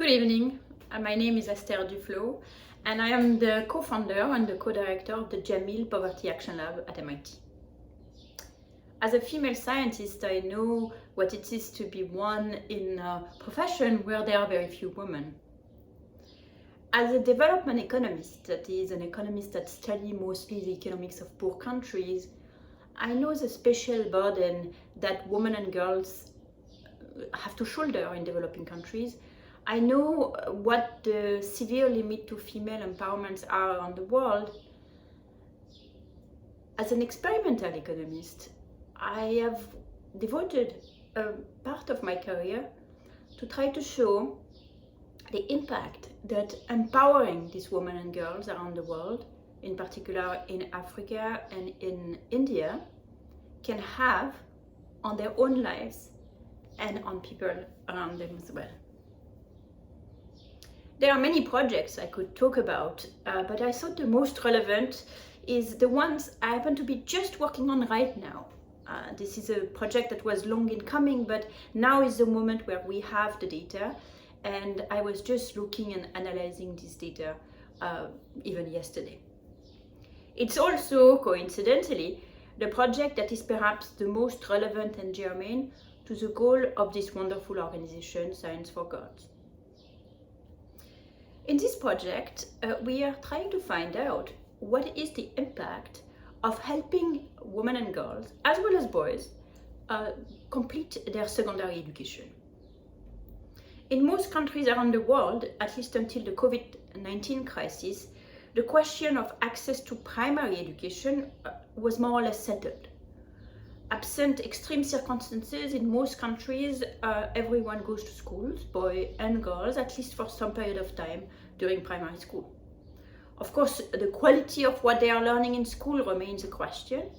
Good evening. My name is Esther Duflo, and I am the co-founder and the co-director of the Jamil Poverty Action Lab at MIT. As a female scientist, I know what it is to be one in a profession where there are very few women. As a development economist, that is, an economist that studies mostly the economics of poor countries, I know the special burden that women and girls have to shoulder in developing countries. I know what the severe limit to female empowerments are around the world. As an experimental economist, I have devoted a part of my career to try to show the impact that empowering these women and girls around the world, in particular in Africa and in India, can have on their own lives and on people around them as well. There are many projects I could talk about, but I thought the most relevant is the ones I happen to be just working on right now. This is a project that was long in coming, but now is the moment where we have the data, and I was just looking and analyzing this data even yesterday. It's also, coincidentally, the project that is perhaps the most relevant and germane to the goal of this wonderful organization, Science for Girls. In this project, we are trying to find out what is the impact of helping women and girls, as well as boys, complete their secondary education. In most countries around the world, at least until the COVID-19 crisis, the question of access to primary education was more or less settled. Absent extreme circumstances, in most countries, everyone goes to schools, boys and girls, at least for some period of time during primary school. Of course, the quality of what they are learning in school remains a question,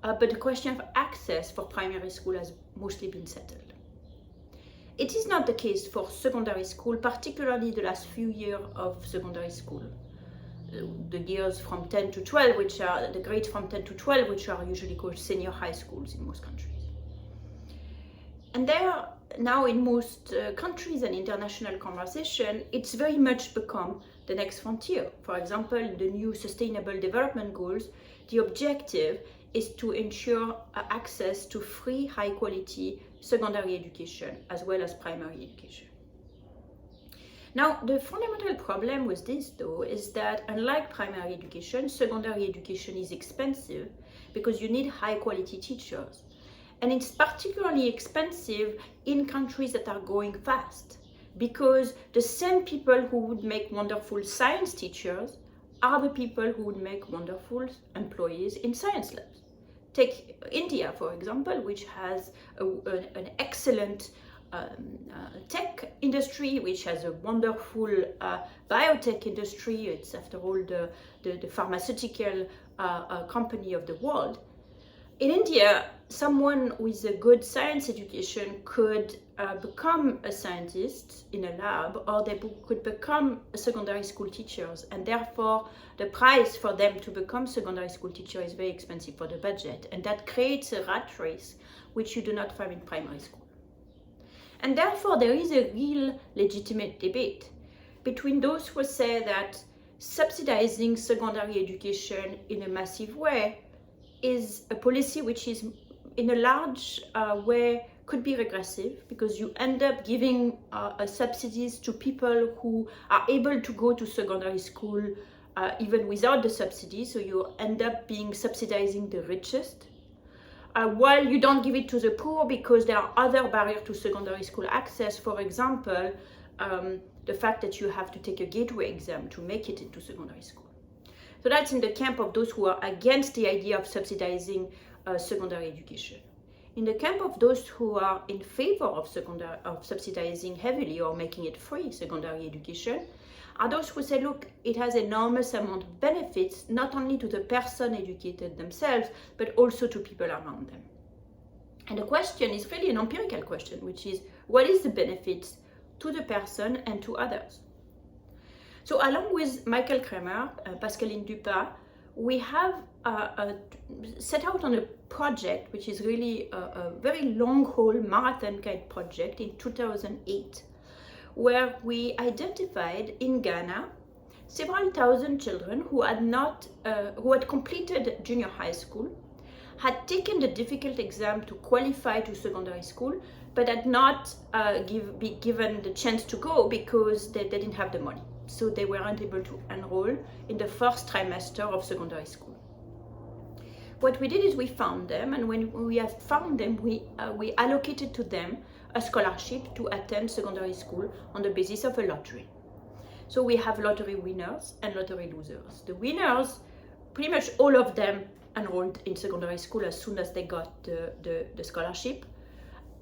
but the question of access for primary school has mostly been settled. It is not the case for secondary school, particularly the last few years of secondary school. The years from 10 to 12, which are the grades from 10 to 12, which are usually called senior high schools in most countries. And there, now in most countries and international conversation, it's very much become the next frontier. For example, the new Sustainable Development Goals, the objective is to ensure access to free, high quality secondary education as well as primary education. Now, the fundamental problem with this, though, is that unlike primary education, secondary education is expensive because you need high-quality teachers. And it's particularly expensive in countries that are growing fast because the same people who would make wonderful science teachers are the people who would make wonderful employees in science labs. Take India, for example, which has an excellent tech industry, which has a wonderful biotech industry. It's, after all, the pharmaceutical company of the world. In India, someone with a good science education could become a scientist in a lab, or they could become secondary school teachers, and therefore the price for them to become secondary school teacher is very expensive for the budget, and that creates a rat race which you do not find in primary school. And therefore, there is a real legitimate debate between those who say that subsidizing secondary education in a massive way is a policy which is, in a large way, could be regressive because you end up giving subsidies to people who are able to go to secondary school even without the subsidy. So you end up subsidizing the richest. While you don't give it to the poor because there are other barriers to secondary school access, for example, the fact that you have to take a gateway exam to make it into secondary school. So that's in the camp of those who are against the idea of subsidizing secondary education. In the camp of those who are in favor of subsidizing heavily or making it free secondary education, are those who say, look, it has enormous amount of benefits, not only to the person educated themselves, but also to people around them. And the question is really an empirical question, which is, what is the benefits to the person and to others? So along with Michael Kramer, Pascaline Dupas, we have set out on a project, which is really a very long-haul marathon kind project in 2008, where we identified in Ghana several thousand children who had completed junior high school, had taken the difficult exam to qualify to secondary school, but had not be given the chance to go because they didn't have the money. So they weren't able to enroll in the first trimester of secondary school. What we did is we found them, and when we have found them, we allocated to them a scholarship to attend secondary school on the basis of a lottery. So we have lottery winners and lottery losers. The winners, pretty much all of them enrolled in secondary school as soon as they got the scholarship.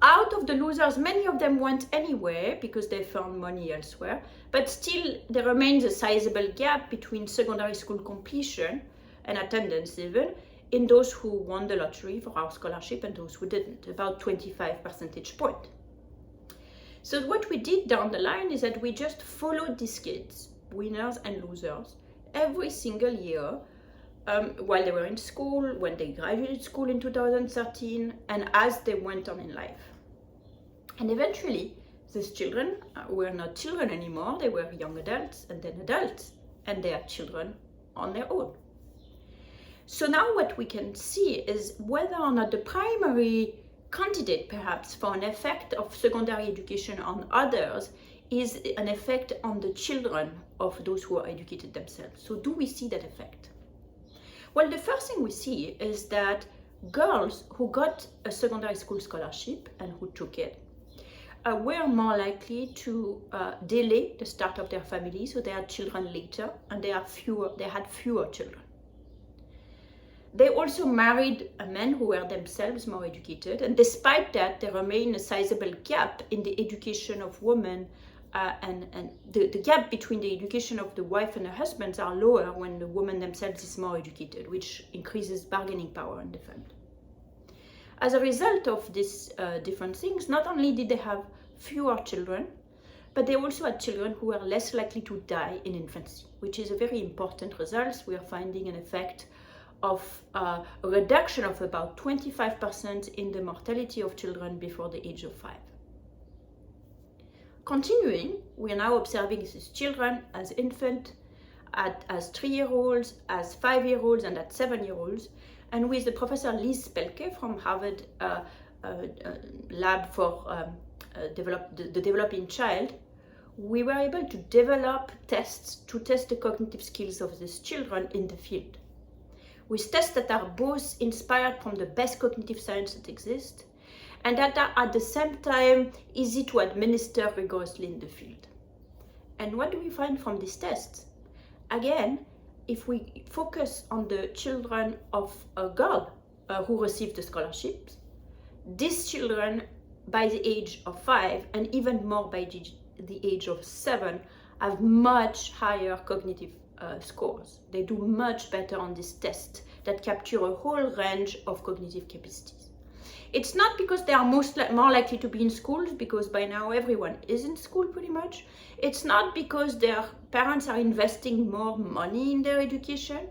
Out of the losers, many of them went anywhere because they found money elsewhere, but still there remains a sizable gap between secondary school completion and attendance even in those who won the lottery for our scholarship and those who didn't, about 25 percentage points. So what we did down the line is that we just followed these kids, winners and losers, every single year while they were in school, when they graduated school in 2013, and as they went on in life. And eventually, these children were not children anymore, they were young adults and then adults, and they are children on their own. So now what we can see is whether or not the primary candidate perhaps for an effect of secondary education on others is an effect on the children of those who are educated themselves. So do we see that effect? Well, the first thing we see is that girls who got a secondary school scholarship and who took it were more likely to delay the start of their family, so they had children later, and they had fewer children. They also married men who were themselves more educated, and despite that, there remained a sizable gap in the education of women, and the gap between the education of the wife and the husbands are lower when the woman themselves is more educated, which increases bargaining power in the family. As a result of these different things, not only did they have fewer children, but they also had children who were less likely to die in infancy, which is a very important result. We are finding an effect of a reduction of about 25% in the mortality of children before the age of 5. Continuing, we are now observing these children as infants, as 3-year-olds, as 5-year-olds, and as 7-year-olds. And with the Professor Liz Spelke from Harvard lab for the developing child, we were able to develop tests to test the cognitive skills of these children in the field. With tests that are both inspired from the best cognitive science that exists and that are at the same time easy to administer rigorously in the field. And what do we find from these tests? Again, if we focus on the children of a girl who received the scholarships, these children by the age of 5 and even more by the age of 7 have much higher cognitive scores. They do much better on this test that capture a whole range of cognitive capacities. It's not because they are more likely to be in schools, because by now everyone is in school pretty much. It's not because their parents are investing more money in their education,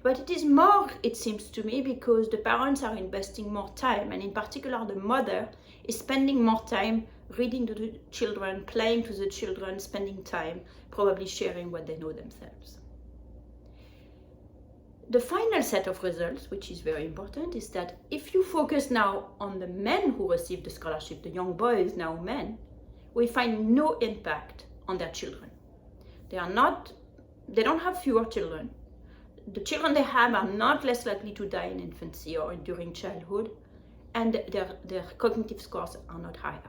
but it is more, it seems to me, because the parents are investing more time, and in particular the mother is spending more time reading to the children, playing to the children, spending time, probably sharing what they know themselves. The final set of results, which is very important, is that if you focus now on the men who received the scholarship, the young boys, now men, we find no impact on their children. They don't have fewer children. The children they have are not less likely to die in infancy or during childhood, and their cognitive scores are not higher.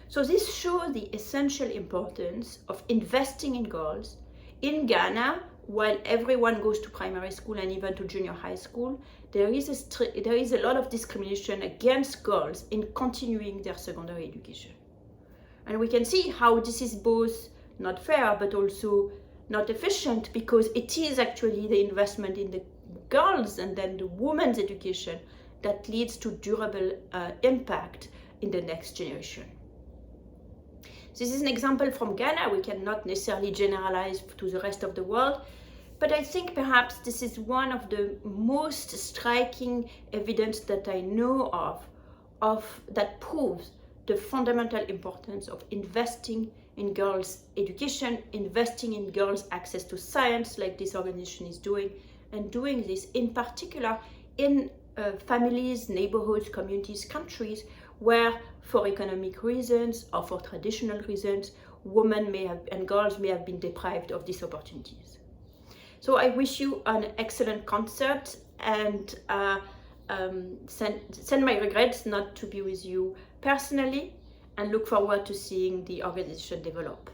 So this shows the essential importance of investing in girls. In Ghana, while everyone goes to primary school and even to junior high school, there is a lot of discrimination against girls in continuing their secondary education. And we can see how this is both not fair but also not efficient, because it is actually the investment in the girls and then the women's education that leads to durable impact in the next generation. This is an example from Ghana. We cannot necessarily generalize to the rest of the world, but I think perhaps this is one of the most striking evidence that I know of that proves the fundamental importance of investing in girls' education, investing in girls' access to science, like this organization is doing, and doing this in particular in families, neighborhoods, communities, countries where, for economic reasons or for traditional reasons, women may have and girls may have been deprived of these opportunities. So I wish you an excellent concert, and send my regrets not to be with you personally, and look forward to seeing the organization develop.